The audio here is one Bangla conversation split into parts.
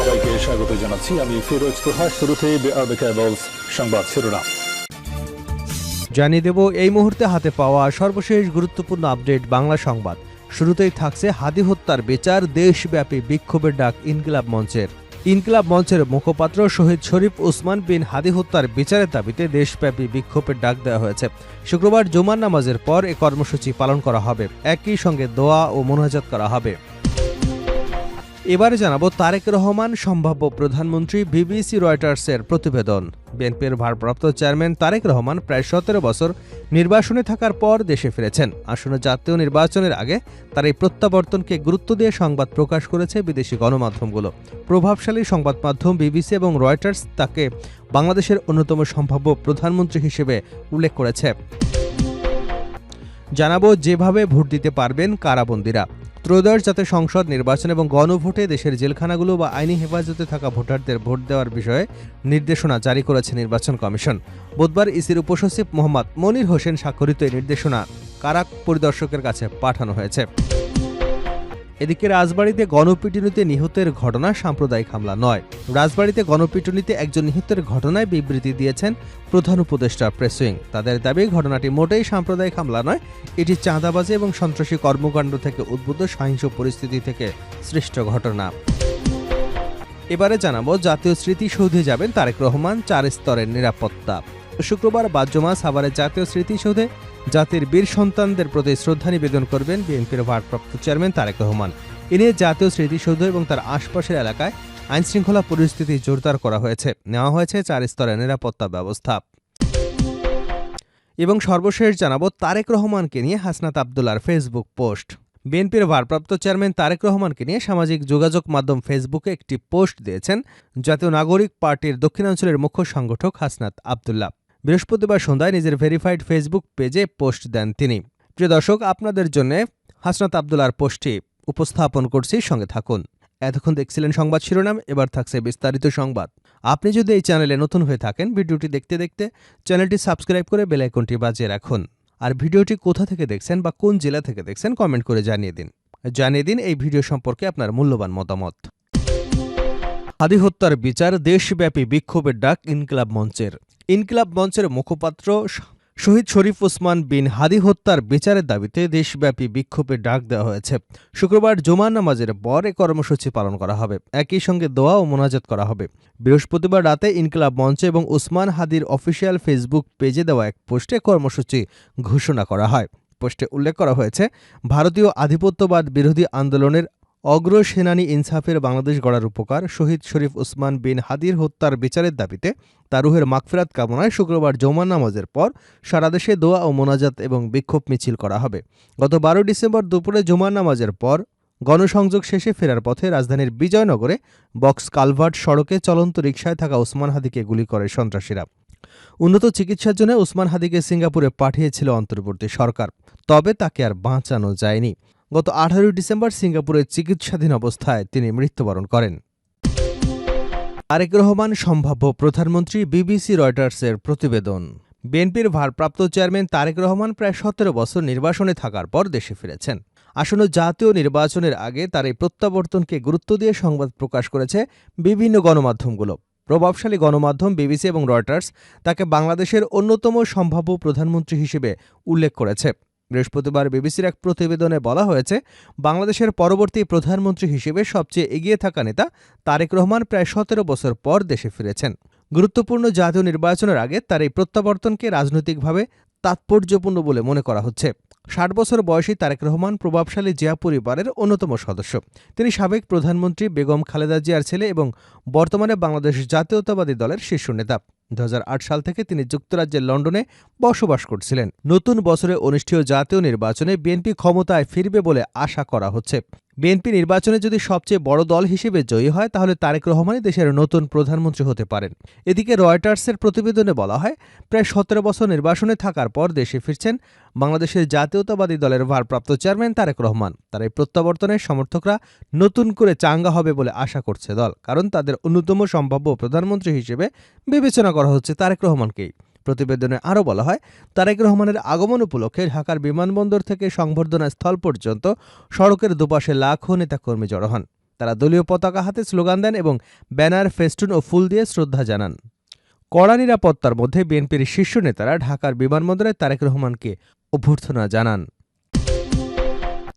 সবাইকে স্বাগত জানাচ্ছি। আমি ফিরোজ তোহা। শুরুতেই সংবাদ শিরোনাম জানিয়ে দেব এই মুহূর্তে হাতে পাওয়া সর্বশেষ গুরুত্বপূর্ণ আপডেট বাংলা সংবাদ। শুরুতেই থাকছে হাদি হত্যার বিচার, দেশব্যাপী বিক্ষোভের ডাক ইনকিলাব মঞ্চের। ইনকিলাব মঞ্চের মুখপাত্র শহীদ শরীফ ওসমান বিন হাদি হত্যার বিচারের দাবিতে দেশব্যাপী বিক্ষোভের ডাক দেওয়া হয়েছে। শুক্রবার জুমার নামাজের পর এ কর্মসূচি পালন করা হবে। একই সঙ্গে দোয়া ও মোনাজাত করা হবে। এবারে জানাবো তারেক রহমান সম্ভাব্য প্রধানমন্ত্রী, বিবিসি রয়টার্সের প্রতিবেদন। বিএনপির ভারপ্রাপ্ত চেয়ারম্যান তারেক রহমান প্রায় 17 বছর নির্বাসনে থাকার পর দেশে ফিরেছেন। আসন্ন জাতীয় নির্বাচনের আগে তার এই প্রত্যাবর্তনকে গুরুত্ব দিয়ে সংবাদ প্রকাশ করেছে বিদেশি গণমাধ্যমগুলো। প্রভাবশালী সংবাদ মাধ্যম বিবিসি এবং রয়টার্স তাকে বাংলাদেশের অন্যতম সম্ভাব্য প্রধানমন্ত্রী হিসেবে উল্লেখ করেছে। জানাবো যেভাবে ভোট দিতে পারবেন কারাবন্দীরা। ত্রয়োদশ জাতীয় সংসদ নির্বাচন এবং গণভোটে দেশের জেলখানাগুলো বা আইনি হেফাজতে থাকা ভোটারদের ভোট দেওয়ার বিষয়ে নির্দেশনা জারি করেছে নির্বাচন কমিশন। বুধবার ইসির উপসচিব মোহাম্মদ মনির হোসেন স্বাক্ষরিত এই নির্দেশনা কারা পরিদর্শকের কাছে পাঠানো হয়েছে। এদিকে রাজবাড়ীতে গণপিটুনিতে নিহতের ঘটনা সাম্প্রদায়িক হামলা নয়। রাজবাড়ীতে গণপিটুনিতে একজন নিহতের ঘটনায় বিবৃতি দিয়েছেন প্রধান উপদেষ্টা প্রেস উইং। তাদের দাবি ঘটনাটি মোটেই সাম্প্রদায়িক হামলা নয়, এটি চাঁদাবাজি এবং সন্ত্রাসী কর্মকাণ্ড থেকে উদ্ভূত সহিংস পরিস্থিতি থেকে সৃষ্ট ঘটনা। এবারে জানাবো জাতীয় স্মৃতিসৌধে যাবেন তারেক রহমান, 4 স্তরের নিরাপত্তা। শুক্রবার বাদ-জমা সাভারের জাতীয় স্মৃতিসৌধে জাতির বীর সন্তানদের প্রতি শ্রদ্ধা নিবেদন করবেন বিএনপির ভারপ্রাপ্ত চেয়ারম্যান তারেক রহমান। এ নিয়ে জাতীয় স্মৃতিসৌধ এবং তার আশপাশের এলাকায় আইনশৃঙ্খলা পরিস্থিতি জোরদার করা হয়েছে। নেওয়া হয়েছে 4 স্তরের নিরাপত্তা ব্যবস্থা। এবং সর্বশেষ জানাবো তারেক রহমানকে নিয়ে হাসনাত আব্দুল্লাহর ফেসবুক পোস্ট। বিএনপির ভারপ্রাপ্ত চেয়ারম্যান তারেক রহমানকে নিয়ে সামাজিক যোগাযোগ মাধ্যম ফেসবুকে একটি পোস্ট দিয়েছেন জাতীয় নাগরিক পার্টির দক্ষিণাঞ্চলের মুখ্য সংগঠক হাসনাত আব্দুল্লাহ। বৃহস্পতিবার সন্ধ্যায় নিজের ভেরিফাইড ফেসবুক পেজে পোস্ট দেন তিনি। প্রিয় দর্শক, আপনাদের জন্য হাসনাত আব্দুল্লাহর পোস্টটি উপস্থাপন করছি, সঙ্গে থাকুন। এতক্ষণ দেখছিলেন সংবাদ শিরোনাম, এবার থাকছে বিস্তারিত সংবাদ। আপনি যদি এই চ্যানেলে নতুন হয়ে থাকেন, ভিডিওটি দেখতে দেখতে চ্যানেলটি সাবস্ক্রাইব করে বেল আইকনটি বাজিয়ে রাখুন। আর ভিডিওটি কোথা থেকে দেখছেন বা কোন জেলা থেকে দেখছেন কমেন্ট করে জানিয়ে দিন এই ভিডিও সম্পর্কে আপনার মূল্যবান মতামত। হাদি হত্যার বিচার, দেশব্যাপী বিক্ষোভের ডাক ইনকিলাব মঞ্চের। ইনকিলাব মঞ্চের মুখপাত্র শহীদ শরীফ ওসমান বিন হাদি হত্যার বিচারের দাবিতে দেশব্যাপী বিক্ষোভের ডাক দেওয়া হয়েছে। শুক্রবার জুমার নামাজের পর এ কর্মসূচি পালন করা হবে। একই সঙ্গে দোয়া ও মোনাজাত করা হবে। বৃহস্পতিবার রাতে ইনকিলাব মঞ্চ এবং ওসমান হাদির অফিসিয়াল ফেসবুক পেজে দেওয়া এক পোস্টে কর্মসূচি ঘোষণা করা হয়। পোস্টে উল্লেখ করা হয়েছে, ভারতীয় আধিপত্যবাদ বিরোধী আন্দোলনের অগ্রসেনানী ইনসাফের বাংলাদেশ গড়ার উপকার শহীদ শরীফ ওসমান বিন হাদির হত্যার বিচারের দাবিতে তার রুহের মাগফিরাত কামনায় শুক্রবার জুমার নামাজের পর সারা দেশে দোয়া ও মোনাজাত এবং বিক্ষোভ মিছিল করা হবে। গত 12 ডিসেম্বর দুপুরে জুমার নামাজের পর গণসংযোগ শেষে ফেরার পথে রাজধানীর বিজয়নগরে বক্স কালভার্ট সড়কে চলন্ত রিকশায় থাকা ওসমান হাদিকে গুলি করে সন্ত্রাসীরা। উন্নত চিকিৎসার জন্য ওসমান হাদিকে সিঙ্গাপুরে পাঠিয়েছিল অন্তর্বর্তী সরকার, তবে তাকে আর বাঁচানো যায়নি। গত 18 ডিসেম্বর সিঙ্গাপুরে চিকিৎসাধীন অবস্থায় তিনি মৃত্যুবরণ করেন। তারেক রহমান সম্ভাব্য প্রধানমন্ত্রী, বিবিসি রয়টার্সের প্রতিবেদন। বিএনপির ভারপ্রাপ্ত চেয়ারম্যান তারেক রহমান প্রায় 17 বছর নির্বাসনে থাকার পর দেশে ফিরেছেন। আসন্ন জাতীয় নির্বাচনের আগে তার এই প্রত্যাবর্তনকে গুরুত্ব দিয়ে সংবাদ প্রকাশ করেছে বিভিন্ন গণমাধ্যমগুলো। প্রভাবশালী গণমাধ্যম বিবিসি এবং রয়টার্স তাকে বাংলাদেশের অন্যতম সম্ভাব্য প্রধানমন্ত্রী হিসেবে উল্লেখ করেছে। বৃহস্পতিবার বিবিসির এক প্রতিবেদনে বলা হয়েছে, বাংলাদেশের পরবর্তী প্রধানমন্ত্রী হিসেবে সবচেয়ে এগিয়ে থাকা নেতা তারেক রহমান প্রায় 17 বছর পর দেশে ফিরেছেন। গুরুত্বপূর্ণ জাতীয় নির্বাচনের আগে তার এই প্রত্যাবর্তনকে রাজনৈতিকভাবে তাৎপর্যপূর্ণ বলে মনে করা হচ্ছে। 60 বছর বয়সী তারেক রহমান প্রভাবশালী জিয়া পরিবারের অন্যতম সদস্য। তিনি সাবেক প্রধানমন্ত্রী বেগম খালেদা জিয়ার ছেলে এবং বর্তমানে বাংলাদেশ জাতীয়তাবাদী দলের শীর্ষ নেতা। 2008 সাল থেকে তিনি যুক্তরাজ্যের লন্ডনে বসবাস করছিলেন। নতুন বছরে অনুষ্ঠেয় জাতীয় নির্বাচনে বিএনপি ক্ষমতায় ফিরবে বলে আশা করা হচ্ছে। বিএনপি নির্বাচনে যদি সবচেয়ে বড় দল হিসেবে জয়ী হয়, তাহলে তারেক রহমানই দেশের নতুন প্রধানমন্ত্রী হতে পারেন। এদিকে রয়টার্সের প্রতিবেদনে বলা হয়, প্রায় 17 বছর নির্বাসনে থাকার পর দেশে ফিরছেন বাংলাদেশের জাতীয়তাবাদী দলের ভারপ্রাপ্ত চেয়ারম্যান তারেক রহমান। তার এই প্রত্যাবর্তনের সমর্থকরা নতুন করে চাঙ্গা হবে বলে আশা করছে দল, কারণ তাদের অন্যতম সম্ভাব্য প্রধানমন্ত্রী হিসেবে বিবেচনা করা হচ্ছে তারেক রহমানকেই। প্রতিবেদনে আরও বলা হয়, তারেক রহমানের আগমন উপলক্ষে ঢাকার বিমানবন্দর থেকে সংবর্ধনা স্থল পর্যন্ত সড়কের দুপাশে লাখো নেতাকর্মী জড়ো হন। তারা দলীয় পতাকা হাতে স্লোগান দেন এবং ব্যানার, ফেস্টুন ও ফুল দিয়ে শ্রদ্ধা জানান। কড়া নিরাপত্তার মধ্যে বিএনপির শীর্ষ নেতারা ঢাকার বিমানবন্দরে তারেক রহমানকে অভ্যর্থনা জানান।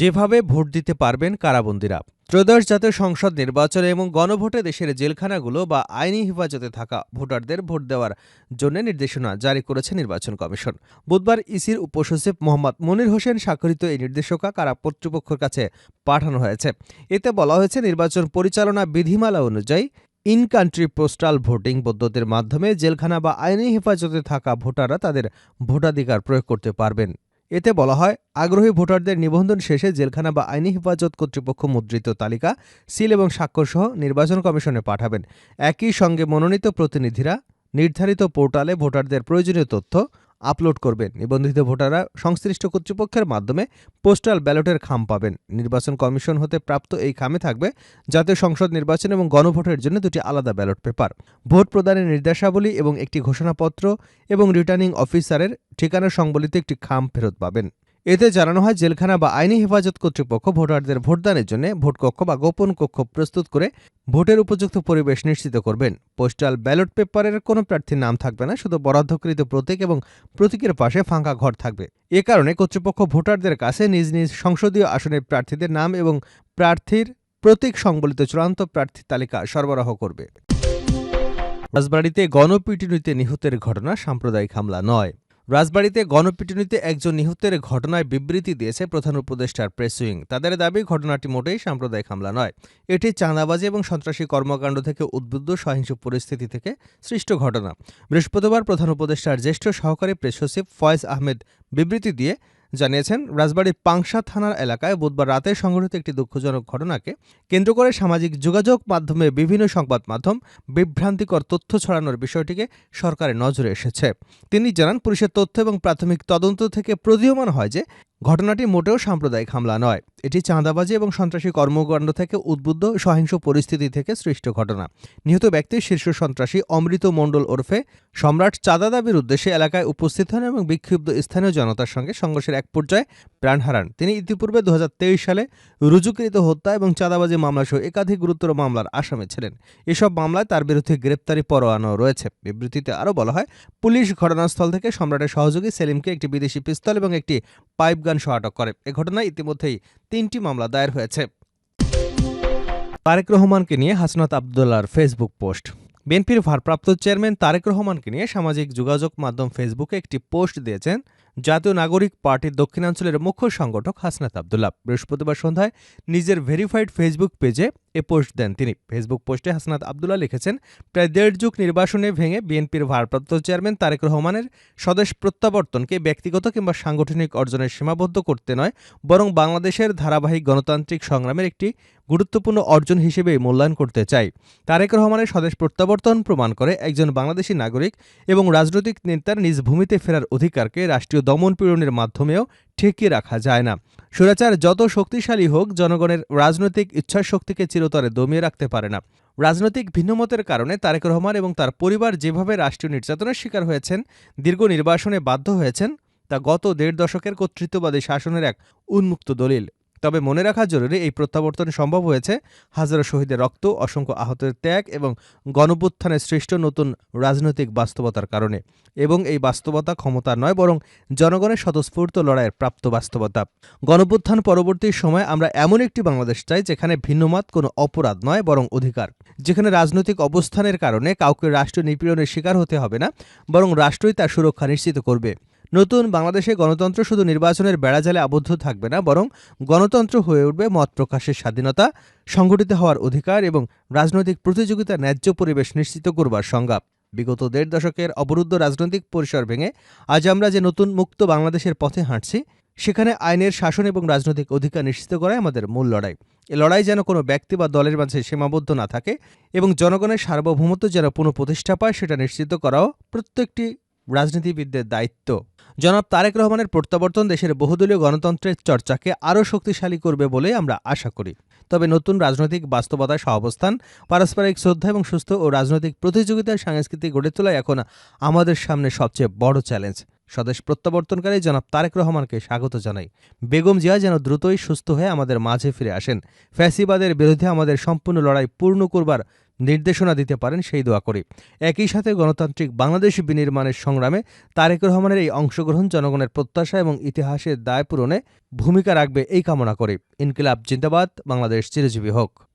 যেভাবে ভোট দিতে পারবেন কারাবন্দীরা। ত্রয়োদশ জাতীয় সংসদ নির্বাচনে এবং গণভোটে দেশের জেলখানাগুলো বা আইনি হেফাজতে থাকা ভোটারদের ভোট দেওয়ার জন্য নির্দেশনা জারি করেছে নির্বাচন কমিশন। বুধবার ইসির উপসচিব মোহাম্মদ মনির হোসেন স্বাক্ষরিত এই নির্দেশিকা কারা কর্তৃপক্ষের কাছে পাঠানো হয়েছে। এতে বলা হয়েছে, নির্বাচন পরিচালনা বিধিমালা অনুযায়ী ইন কান্ট্রি পোস্টাল ভোটিং পদ্ধতির মাধ্যমে জেলখানা বা আইনি হেফাজতে থাকা ভোটাররা তাদের ভোটাধিকার প্রয়োগ করতে পারবেন। এতে বলা হয়, আগ্রহী ভোটারদের নিবন্ধন শেষে জেলখানা বা আইনি হেফাজত কর্তৃপক্ষ মুদ্রিত তালিকা, সিল এবং স্বাক্ষরসহ নির্বাচন কমিশনে পাঠাবেন। একই সঙ্গে মনোনীত প্রতিনিধিরা নির্ধারিত পোর্টালে ভোটারদের প্রয়োজনীয় তথ্য আপলোড করবেন। নিবন্ধিত ভোটাররা সংশ্লিষ্ট কর্তৃপক্ষের মাধ্যমে পোস্টাল ব্যালটের খাম পাবেন। নির্বাচন কমিশন হতে প্রাপ্ত এই খামে থাকবে জাতীয় সংসদ নির্বাচন এবং গণভোটের জন্য দুটি আলাদা ব্যালট পেপার, ভোট প্রদানের নির্দেশাবলী এবং একটি ঘোষণাপত্র এবং রিটার্নিং অফিসারের ঠিকানা সংবলিত একটি খাম ফেরত পাবেন। এতে জানানো হয়, জেলখানা বা আইনি হেফাজত কর্তৃপক্ষ ভোটারদের ভোটদানের জন্য ভোটকক্ষ বা গোপন কক্ষ প্রস্তুত করে ভোটের উপযুক্ত পরিবেশ নিশ্চিত করবেন। পোস্টাল ব্যালট পেপারের কোনো প্রার্থীর নাম থাকবে না, শুধু বরাদ্দকৃত প্রতীক এবং প্রতীকের পাশে ফাঁকা ঘর থাকবে। এ কারণে কর্তৃপক্ষ ভোটারদের কাছে নিজ নিজ সংসদীয় আসনের প্রার্থীদের নাম এবং প্রার্থীর প্রতীক সংবলিত চূড়ান্ত প্রার্থী তালিকা সরবরাহ করবে। রাজবাড়ীতে গণপিটুনিতে নিহতের ঘটনা সাম্প্রদায়িক হামলা নয়। রাজবাড়ীতে গণপিটুনিতে একজন নিহতের ঘটনায় বিবৃতি দিয়েছে প্রধান উপদেষ্টার প্রেস উইং। তাদের দাবি, ঘটনাটি মোটেই সাম্প্রদায়িক হামলা নয়, এটি চাঁদাবাজি এবং সন্ত্রাসী কর্মকাণ্ড থেকে উদ্বুদ্ধ সহিংস পরিস্থিতি থেকে সৃষ্ট ঘটনা। বৃহস্পতিবার প্রধান উপদেষ্টার জ্যেষ্ঠ সহকারী প্রেস সচিব ফয়েজ আহমেদ বিবৃতি দিয়ে জানিয়েছেন, রাজবাড়ীর পাংশা থানার এলাকায় বুধবার রাতে সংঘটিত একটি দুঃখজনক ঘটনাকে কেন্দ্র করে সামাজিক যোগাযোগ মাধ্যমে বিভিন্ন সংবাদ মাধ্যম বিভ্রান্তিকর তথ্য ছড়ানোর বিষয়টিকে সরকারের নজরে এসেছে। তিনি জানান, পুলিশের তথ্য এবং প্রাথমিক তদন্ত থেকে প্রতীয়মান হয় যে ঘটনাটি মোটেও সাম্প্রদায়িক হামলা নয়, এটি চাঁদাবাজি এবং সন্ত্রাসী কর্মকাণ্ড থেকে উদ্বুদ্ধ সহিংস পরিস্থিতি থেকে সৃষ্ট ঘটনা। নিহত ব্যক্তির শীর্ষ সন্ত্রাসী অমৃত মণ্ডল ওরফে সম্রাট চাঁদা দাবির উদ্দেশ্যে এলাকায় উপস্থিত হন এবং বিক্ষুব্ধ স্থানীয় জনতার সঙ্গে সংঘর্ষের এক পর্যায়ে প্রাণ হারান। তিনি ইতিপূর্বে 2023 সালে রুজুকৃত হত্যা এবং চাঁদাবাজি মামলাসহ একাধিক গুরুতর মামলার আসামি ছিলেন। এসব মামলায় তার বিরুদ্ধে গ্রেপ্তারি পরোয়ানাও রয়েছে। বিবৃতিতে আরও বলা হয়, পুলিশ ঘটনাস্থল থেকে সম্রাটের সহযোগী সেলিমকে একটি বিদেশি পিস্তল এবং একটি পাইপ গান সহ আটক করে। এ ঘটনায় ইতিমধ্যেই 3টি মামলা দায়ের হয়েছে। তারেক রহমানকে নিয়ে হাসনাত আব্দুল্লাহর ফেসবুক পোস্ট। বিএনপির ভারপ্রাপ্ত চেয়ারম্যান তারেক রহমানকে নিয়ে সামাজিক যোগাযোগ মাধ্যম ফেসবুকে একটি পোস্ট দিয়েছেন জাতীয় নাগরিক পার্টির দক্ষিণাঞ্চলের মুখ্য সংগঠক হাসনাত আব্দুল্লাহ। বৃহস্পতিবার সন্ধ্যায় নিজের ভেরিফাইড ফেসবুক পেজে এ পোস্ট দেন তিনি। ফেসবুক পোস্টে হাসনাত আব্দুল্লাহ লিখেছেন, প্রায় 1.5 যুগ নির্বাসনে ভেঙে বিএনপির ভারপ্রাপ্ত চেয়ারম্যান তারেক রহমানের স্বদেশ প্রত্যাবর্তনকে ব্যক্তিগত কিংবা সাংগঠনিক অর্জনের সীমাবদ্ধ করতে নয়, বরং বাংলাদেশের ধারাবাহিক গণতান্ত্রিক সংগ্রামের একটি গুরুত্বপূর্ণ অর্জন হিসেবেই মূল্যায়ন করতে চাই। তারেক রহমানের স্বদেশ প্রত্যাবর্তন প্রমাণ করে একজন বাংলাদেশী নাগরিক এবং রাজনৈতিক নেতার নিজ ভূমিতে ফেরার অধিকারকে রাষ্ট্রীয় দমন-পীড়নের মাধ্যমেও ঠেকিয়ে রাখা যায় না। স্বৈরাচার যত শক্তিশালী হোক, জনগণের রাজনৈতিক ইচ্ছাশক্তিকে চিরতরে দমিয়ে রাখতে পারে না। রাজনৈতিক ভিন্নমতের কারণে তারেক রহমান এবং তার পরিবার যেভাবে রাষ্ট্রীয় নির্যাতনের শিকার হয়েছেন, দীর্ঘ নির্বাসনে বাধ্য হয়েছেন, তা গত 1.5 দশকের কর্তৃত্ববাদী শাসনের এক উন্মুক্ত দলিল। তবে মনে রাখা জরুরি, এই প্রত্যাবর্তন সম্ভব হয়েছে হাজারো শহীদের রক্ত, অসংখ্য আহতের ত্যাগ এবং গণঅভ্যুত্থানে সৃষ্ট নতুন রাজনৈতিক বাস্তবতার কারণে। এবং এই বাস্তবতা ক্ষমতার নয়, বরং জনগণের স্বতঃস্ফূর্ত লড়াইয়ের প্রাপ্ত বাস্তবতা। গণঅভ্যুত্থান পরবর্তী সময়ে আমরা এমন একটি বাংলাদেশ চাই, যেখানে ভিন্নমত কোনো অপরাধ নয়, বরং অধিকার। যেখানে রাজনৈতিক অবস্থানের কারণে কাউকে রাষ্ট্রীয় নিপীড়নের শিকার হতে হবে না, বরং রাষ্ট্রই তার সুরক্ষা নিশ্চিত করবে। নতুন বাংলাদেশে গণতন্ত্র শুধু নির্বাচনের বেড়াজালে আবদ্ধ থাকবে না, বরং গণতন্ত্র হয়ে উঠবে মত প্রকাশের স্বাধীনতা, সংগঠিত হওয়ার অধিকার এবং রাজনৈতিক প্রতিযোগিতার ন্যায্য পরিবেশ নিশ্চিত করবার সংজ্ঞা। বিগত 1.5 দশকের অবরুদ্ধ রাজনৈতিক পরিসর ভেঙে আজ আমরা যে নতুন মুক্ত বাংলাদেশের পথে হাঁটছি, সেখানে আইনের শাসন এবং রাজনৈতিক অধিকার নিশ্চিত করাই আমাদের মূল লড়াই। এ লড়াই যেন কোনো ব্যক্তি বা দলের মাঝে সীমাবদ্ধ না থাকে এবং জনগণের সার্বভৌমত্ব যেন পুনঃপ্রতিষ্ঠা পায়, সেটা নিশ্চিত করাও প্রত্যেকটি রাজনীতিবিদদের দায়িত্ব। জনাব তারেক রহমানের প্রত্যাবর্তন দেশের বহুদলীয় গণতন্ত্রের চর্চাকে আরও শক্তিশালী করবে বলে আমরা আশা করি। তবে নতুন রাজনৈতিক বাস্তবতায় সহাবস্থান, পারস্পরিক শ্রদ্ধা এবং সুস্থ ও রাজনৈতিক প্রতিযোগিতার সংস্কৃতি গড়ে তোলাই এখন আমাদের সামনে সবচেয়ে বড় চ্যালেঞ্জ। স্বদেশ প্রত্যাবর্তনকারী জনাব তারেক রহমানকে স্বাগত জানাই। বেগম জিয়া যেন দ্রুতই সুস্থ হয়ে আমাদের মাঝে ফিরে আসেন, ফ্যাসিবাদের বিরুদ্ধে আমাদের সম্পূর্ণ লড়াই পূর্ণ করবার নির্দেশনা দিতে পারেন সেই দোয়া করি। একই সাথে গণতান্ত্রিক বাংলাদেশ বিনির্মাণের সংগ্রামে তারেক রহমানের এই অংশগ্রহণ জনগণের প্রত্যাশা এবং ইতিহাসের দায় পূরণে ভূমিকা রাখবে এই কামনা করি। ইনকিলাব জিন্দাবাদ, বাংলাদেশ চিরজীবী হোক।